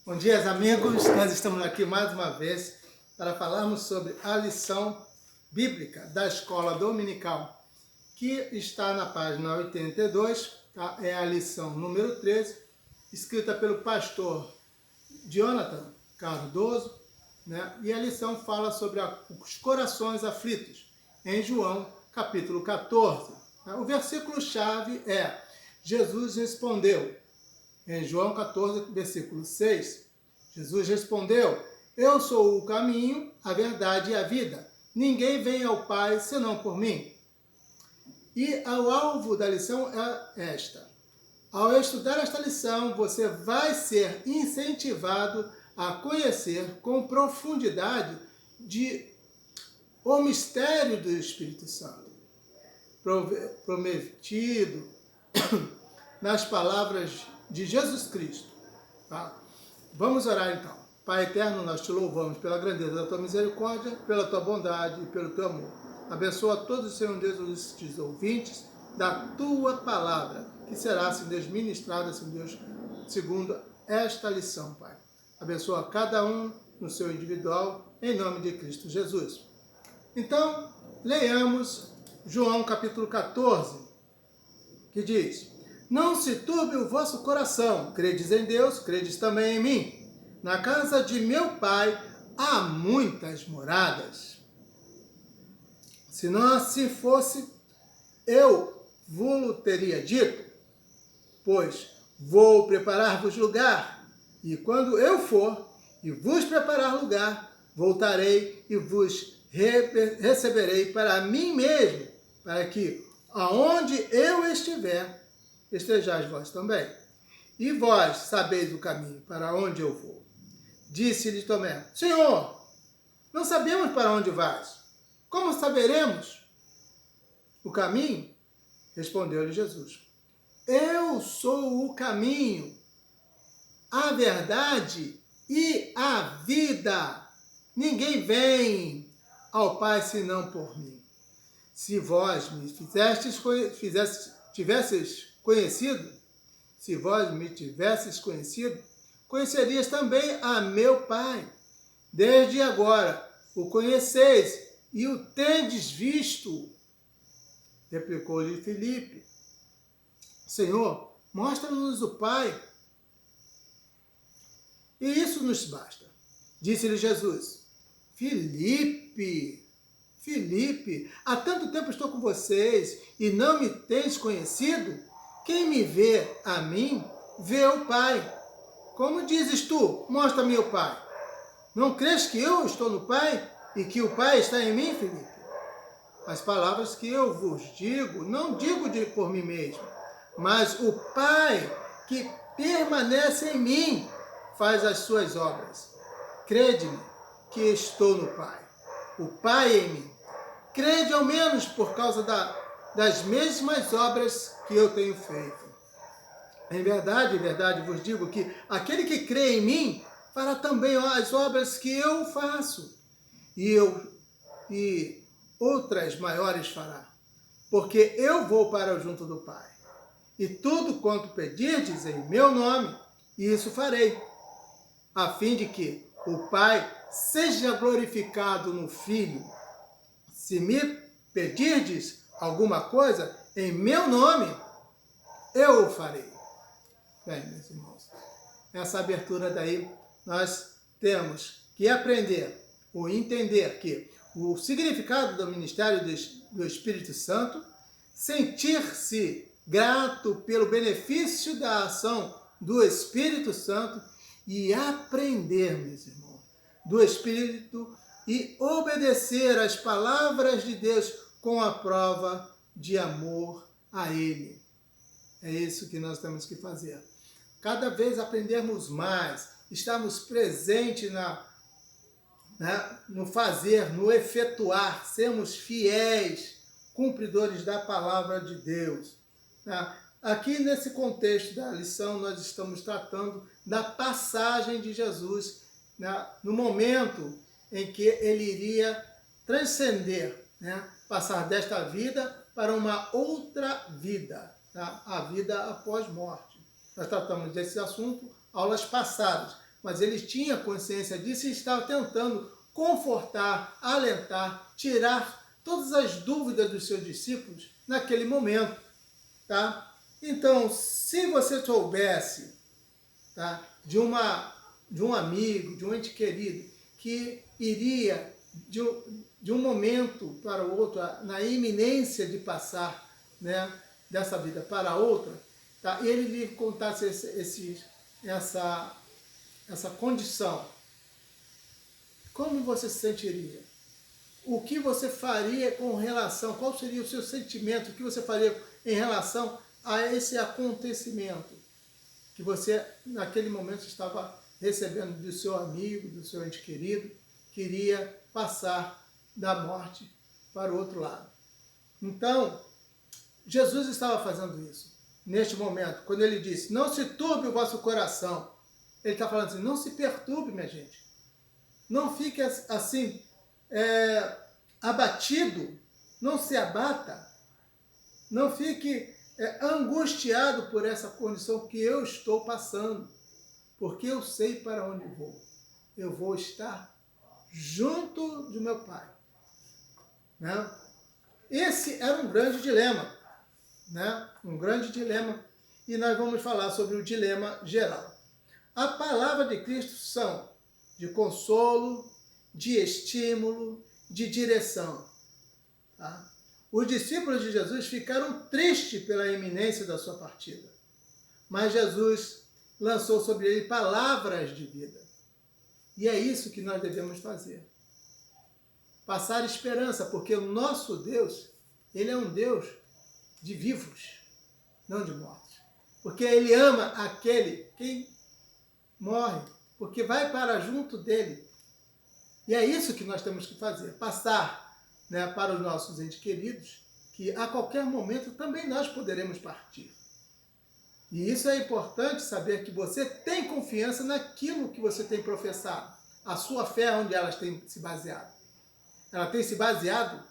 Bom dia, amigos. Nós estamos aqui mais uma vez para falarmos sobre a lição bíblica da escola dominical, que está na página 82, tá? É a lição número 13, escrita pelo pastor Jonathan Cardoso, né? E a lição fala sobre os corações aflitos, em João capítulo 14. O versículo-chave é: Jesus respondeu. Em João 14, versículo 6, Jesus respondeu: Eu sou o caminho, a verdade e a vida. Ninguém vem ao Pai senão por mim. E o alvo da lição é esta. Ao estudar esta lição, você vai ser incentivado a conhecer com profundidade o mistério do Espírito Santo, prometido nas palavras de Jesus Cristo. Tá? Vamos orar então. Pai eterno, nós te louvamos pela grandeza da tua misericórdia, pela tua bondade e pelo teu amor. Abençoa todos, Senhor Deus, os ouvintes da tua palavra, que será, Senhor Deus, ministrada, Senhor Deus, segundo esta lição, Pai. Abençoa cada um no seu individual, em nome de Cristo Jesus. Então, leiamos João capítulo 14, que diz: Não se turbe o vosso coração, credes em Deus, credes também em mim. Na casa de meu Pai há muitas moradas. Se não assim fosse, eu vos teria dito, pois vou preparar-vos lugar, e quando eu for e vos preparar lugar, voltarei e vos receberei para mim mesmo, para que aonde eu estiver, estejais vós também. E vós sabeis o caminho para onde eu vou. Disse-lhe Tomé: Senhor, não sabemos para onde vais. Como saberemos o caminho? Respondeu-lhe Jesus: Eu sou o caminho, a verdade e a vida. Ninguém vem ao Pai senão por mim. Se vós me tivesses conhecido, se vós me tivesses conhecido, conhecerias também a meu Pai. Desde agora o conheceis e o tendes visto. Replicou-lhe Filipe: Senhor, mostra-nos o Pai, e isso nos basta. Disse-lhe Jesus: Filipe, há tanto tempo estou com vocês e não me tens conhecido? Quem me vê a mim, vê o Pai. Como dizes tu, mostra-me o Pai? Não crês que eu estou no Pai e que o Pai está em mim, Filipe? As palavras que eu vos digo, não digo por mim mesmo, mas o Pai que permanece em mim faz as suas obras. Crede-me que estou no Pai, o Pai em mim. Crede ao menos por causa das mesmas obras que eu tenho feito. Em verdade vos digo que aquele que crê em mim fará também as obras que eu faço, e outras maiores fará, porque eu vou para junto do Pai. E tudo quanto pedirdes em meu nome, isso farei, a fim de que o Pai seja glorificado no Filho. Se me pedirdes alguma coisa em meu nome, eu o farei. Bem, meus irmãos, nessa abertura daí, nós temos que aprender ou entender que o significado do ministério do Espírito Santo, sentir-se grato pelo benefício da ação do Espírito Santo e aprender, meus irmãos, do Espírito e obedecer às palavras de Deus com a prova de amor a Ele. É isso que nós temos que fazer. Cada vez aprendermos mais, estarmos presentes no fazer, no efetuar, sermos fiéis, cumpridores da palavra de Deus. Aqui nesse contexto da lição, nós estamos tratando da passagem de Jesus, no momento em que ele iria transcender, passar desta vida para uma outra vida, a vida após morte. Nós tratamos desse assunto aulas passadas, mas ele tinha consciência disso e estava tentando confortar, alentar, tirar todas as dúvidas dos seus discípulos naquele momento, tá? Então, se você soubesse, tá, de um amigo, de um ente querido, que iria de um momento para o outro, na iminência de passar, né, dessa vida para outra, tá, e ele lhe contasse essa condição, como você se sentiria? O que você faria com relação, qual seria o seu sentimento, o que você faria em relação a esse acontecimento que você, naquele momento, estava recebendo do seu amigo, do seu ente querido, queria passar da morte para o outro lado. Então, Jesus estava fazendo isso, neste momento, quando ele disse, não se turbe o vosso coração. Ele está falando assim, não se perturbe, minha gente. Não fique assim, abatido, não se abata, não fique angustiado por essa condição que eu estou passando, porque eu sei para onde vou. Eu vou estar junto de meu Pai. Né? Esse era um grande dilema, né? Um grande dilema, e nós vamos falar sobre o dilema geral. A palavra de Cristo são de consolo, de estímulo, de direção. Tá? Os discípulos de Jesus ficaram tristes pela iminência da sua partida, mas Jesus lançou sobre ele palavras de vida. E é isso que nós devemos fazer. Passar esperança, porque o nosso Deus, ele é um Deus de vivos, não de mortos. Porque ele ama aquele que morre, porque vai para junto dele. E é isso que nós temos que fazer, passar, né, para os nossos entes queridos, que a qualquer momento também nós poderemos partir. E isso é importante saber que você tem confiança naquilo que você tem professado. A sua fé, onde ela tem se baseado? Ela tem se baseado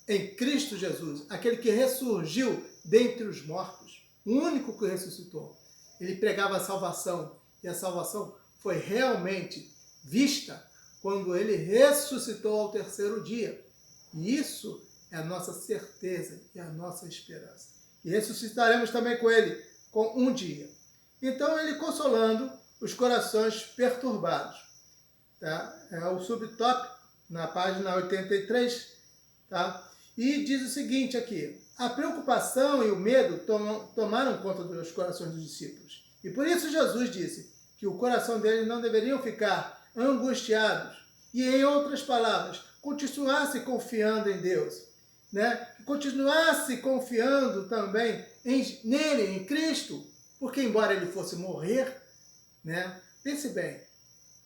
em Cristo Jesus, aquele que ressurgiu dentre os mortos, o único que ressuscitou. Ele pregava a salvação, e a salvação foi realmente vista quando ele ressuscitou ao terceiro dia. E isso é a nossa certeza e a nossa esperança. E ressuscitaremos também com ele, com um dia. Então, ele consolando os corações perturbados. Tá? É o subtópico, na página 83, tá? E diz o seguinte aqui, a preocupação e o medo tomaram conta dos corações dos discípulos. E por isso Jesus disse que o coração deles não deveriam ficar angustiados. E, em outras palavras, continuasse confiando em Deus, né? Continuasse confiando também nele, em Cristo, porque embora ele fosse morrer, né? Pense bem,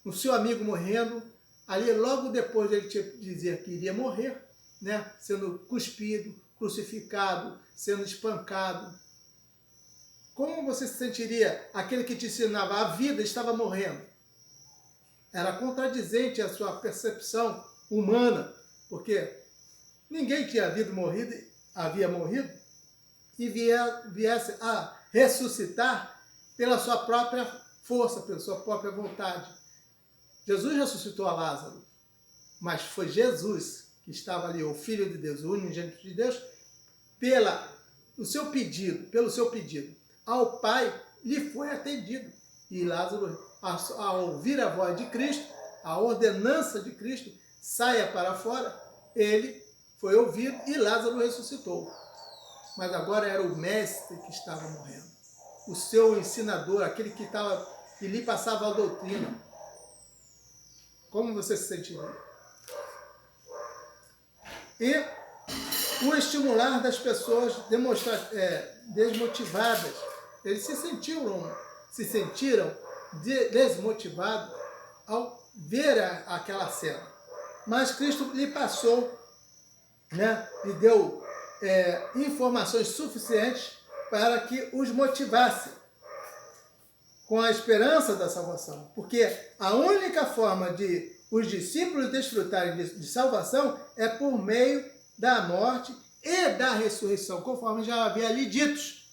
o seu amigo morrendo, ali logo depois de ele dizer que iria morrer, né? Sendo cuspido, crucificado, sendo espancado. Como você se sentiria? Aquele que te ensinava a vida estava morrendo. Era contradizente a sua percepção humana, porque ninguém que havia morrido e viesse a ressuscitar pela sua própria força, pela sua própria vontade. Jesus ressuscitou a Lázaro, mas foi Jesus que estava ali, o Filho de Deus, o unigênito de Deus, pelo seu pedido ao Pai, lhe foi atendido. E Lázaro, ao ouvir a voz de Cristo, a ordenança de Cristo, saia para fora, ele foi ouvido e Lázaro ressuscitou. Mas agora era o mestre que estava morrendo. O seu ensinador, aquele que lhe passava a doutrina. Como você se sentiria? E o estimular das pessoas desmotivadas. Eles se sentiram desmotivados ao ver aquela cena. Mas Cristo lhe passou, né, lhe deu informações suficientes para que os motivasse com a esperança da salvação. Porque a única forma de os discípulos desfrutarem de salvação é por meio da morte e da ressurreição, conforme já havia ali ditos.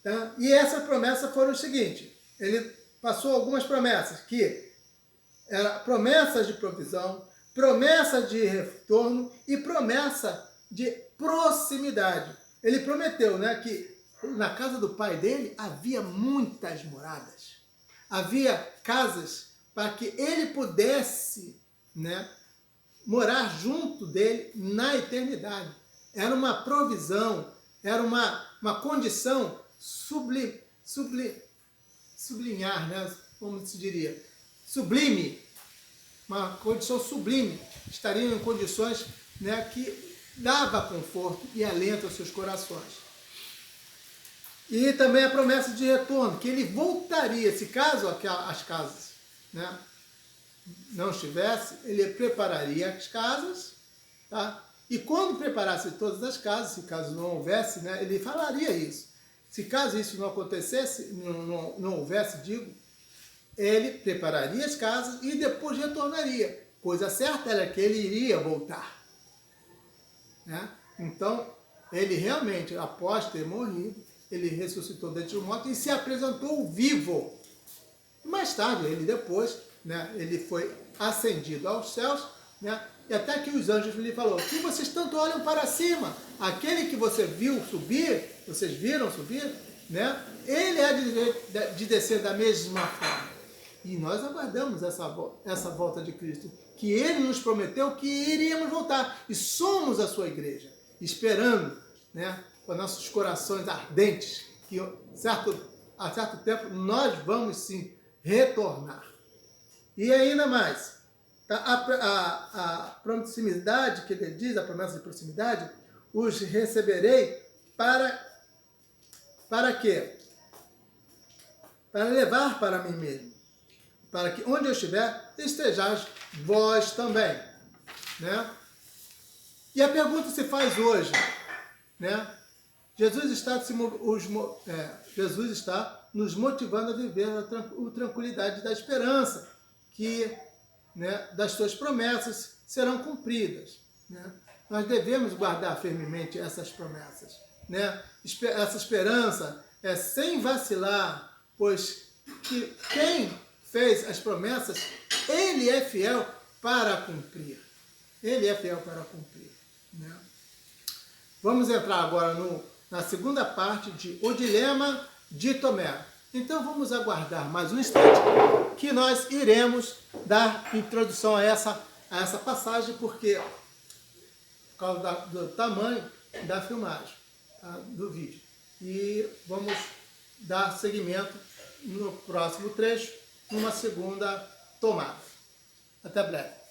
Tá? E essas promessas foram o seguinte, ele passou algumas promessas, que eram promessas de provisão, promessa de retorno e promessa de proximidade. Ele prometeu, né, que na casa do pai dele havia muitas moradas. Havia casas para que ele pudesse, né, morar junto dele na eternidade. Era uma provisão, era uma condição sublinhar, né, como se diria, sublime, uma condição sublime. Estariam em condições, né, que dava conforto e alento aos seus corações. E também a promessa de retorno, que ele voltaria, se caso as casas, né, não estivesse, ele prepararia as casas, tá? E quando preparasse todas as casas, se caso não houvesse, né, ele falaria isso. Se caso isso não acontecesse, não houvesse, digo, ele prepararia as casas e depois retornaria. Coisa certa era que ele iria voltar, né? Então, ele realmente, após ter morrido, ele ressuscitou dentre os mortos e se apresentou vivo. Mais tarde, ele depois, né, ele foi ascendido aos céus, né, e até que os anjos lhe falaram, que vocês tanto olham para cima, aquele que você viu subir, vocês viram subir, né, ele é de descer da mesma forma. E nós aguardamos essa volta de Cristo, que ele nos prometeu que iríamos voltar, e somos a sua igreja, esperando, né, com nossos corações ardentes, que a certo tempo nós vamos sim retornar. E ainda mais, tá? A proximidade que ele diz, a promessa de proximidade, os receberei para quê? Para levar para mim mesmo, para que onde eu estiver, estejais vós também, né? E a pergunta se faz hoje, né? Jesus está nos motivando a viver a tranquilidade da esperança, que, né, das suas promessas serão cumpridas, né? Nós devemos guardar firmemente essas promessas, né? Essa esperança é sem vacilar, pois que quem fez as promessas, ele é fiel para cumprir. Ele é fiel para cumprir, né? Vamos entrar agora na segunda parte de O Dilema de Tomé. Então vamos aguardar mais um instante que nós iremos dar introdução a essa passagem, porque por causa do tamanho da filmagem, tá, do vídeo. E vamos dar seguimento no próximo trecho, numa segunda tomada. Até breve.